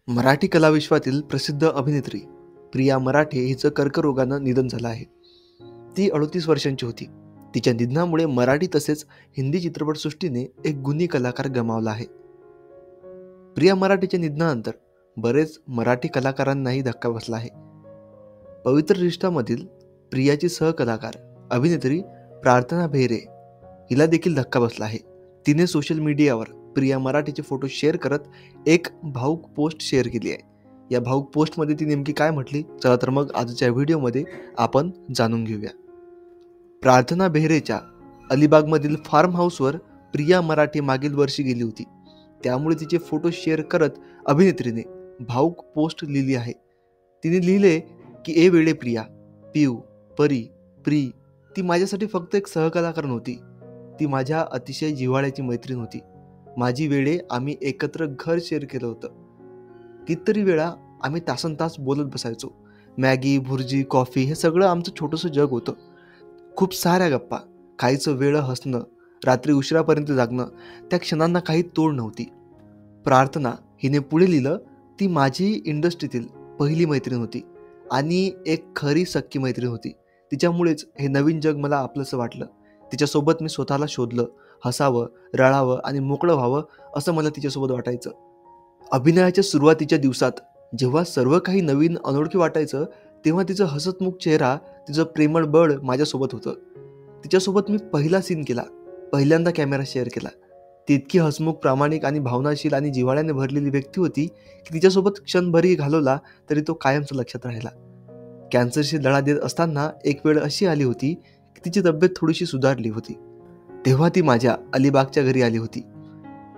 मराठी कलाविश्वातील प्रसिद्ध अभिनेत्री प्रिया मराठे हिचं कर्करोगानं निधन झालं आहे. ती 38 वर्षांची होती. तिच्या निधनामुळे मराठी तसेच हिंदी चित्रपटसृष्टीने एक गुणी कलाकार गमावला आहे. प्रिया मराठेच्या निधनानंतर बरेच मराठी कलाकारांनाही धक्का बसला आहे. पवित्र रिश्तामधील प्रियाची सहकलाकार अभिनेत्री प्रार्थना बेहरे हिला देखील धक्का बसला आहे. तिने सोशल मीडियावर प्रिया मराठेचे फोटो शेअर करत एक भावूक पोस्ट शेअर केली आहे. या भावूक पोस्टमध्ये ती नेमकी काय म्हटली, चला तर मग आजच्या व्हिडिओमध्ये आपण जाणून घेऊया. प्रार्थना बेहरेच्या अलिबागमधील फार्म हाऊसवर प्रिया मराठे मागील वर्षी गेली होती. त्यामुळे तिचे फोटो शेअर करत अभिनेत्रीने भावूक पोस्ट लिहिली आहे. तिने लिहिले की ए वेळे प्रिया, पिऊ, परी, प्री ती माझ्यासाठी फक्त एक सहकलाकार नव्हती. ती माझ्या अतिशय जिव्हाळ्याची मैत्रीण होती. माझी वेळे आम्ही एकत्र घर शेअर केलं होतं. कितीतरी वेळा आम्ही तासनतास बोलत बसायचो. मॅगी, भुर्जी, कॉफी हे सगळं आमचं छोटंसं जग होतं. खूप साऱ्या गप्पा, खायचं, वेळ हसणं, रात्री उशिरापर्यंत जागणं, त्या क्षणांना काही तोड नव्हती. प्रार्थना हिने पुढे लिहिलं, ती माझी इंडस्ट्रीतील पहिली मैत्रीण होती आणि एक खरी सख्खी मैत्रीण होती. तिच्यामुळेच हे नवीन जग मला आपलंसं वाटलं. तिच्यासोबत मी स्वतःला शोधलं. हसावं, रडावं आणि मोकळं व्हावं असं मला तिच्यासोबत वाटायचं. अभिनयाच्या सुरुवातीच्या दिवसात जेव्हा सर्व काही नवीन अनोळखी वाटायचं, तेव्हा तिचं हसतमुख चेहरा, तिचं प्रेमळ बळ माझ्यासोबत होतं. तिच्यासोबत मी पहिला सीन केला, पहिल्यांदा कॅमेरा शेअर केला. ती इतकी हसमुख, प्रामाणिक आणि भावनाशील आणि जिव्हाळ्याने भरलेली व्यक्ती होती की तिच्यासोबत क्षणभरही घालवला तरी तो कायमचा लक्षात राहिला. कॅन्सरशी लढा देत असताना एक वेळ अशी आली होती की तिची तब्येत थोडीशी सुधारली होती. तेव्हा ती माझ्या अलिबागच्या घरी आली होती.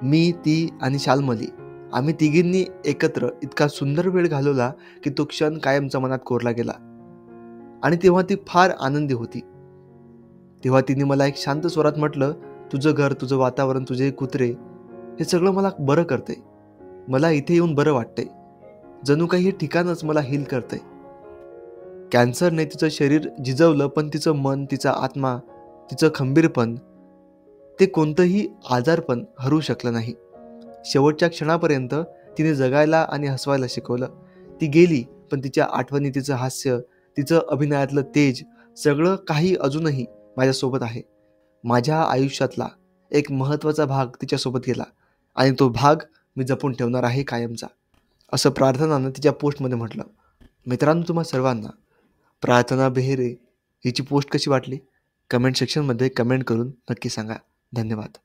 मी, ती आणि शाल्मली आम्ही तिघींनी एकत्र इतका सुंदर वेळ घालवला की तो क्षण कायमचा मनात कोरला गेला. आणि तेव्हा ती फार आनंदी होती. तेव्हा तिने मला एक शांत स्वरात म्हटलं, तुझं घर, तुझं वातावरण, तुझे कुत्रे हे सगळं मला बरं करतंय. मला इथे येऊन बरं वाटतंय. जणू काही हे ठिकाणच मला हील करतंय. कॅन्सरने तिचं शरीर झिजवलं, पण तिचं मन, तिचा आत्मा, तिचं खंबीरपण ते कोणतंही आजारपण हरू शकलं नाही. शेवटच्या क्षणापर्यंत तिने जगायला आणि हसवायला शिकवलं. ती गेली, पण तिच्या आठवणी, तिचं हास्य, तिचं अभिनयातलं तेज सगळं काही अजूनही माझ्यासोबत आहे. माझ्या आयुष्यातला एक महत्त्वाचा भाग तिच्यासोबत गेला आणि तो भाग मी जपून ठेवणार आहे कायमचा, असं प्रार्थनानं तिच्या पोस्टमध्ये म्हटलं. मित्रांनो, तुम्हा सर्वांना प्रार्थना बेहरे हिची पोस्ट कशी वाटली कमेंट सेक्शनमध्ये कमेंट करून नक्की सांगा. धन्यवाद.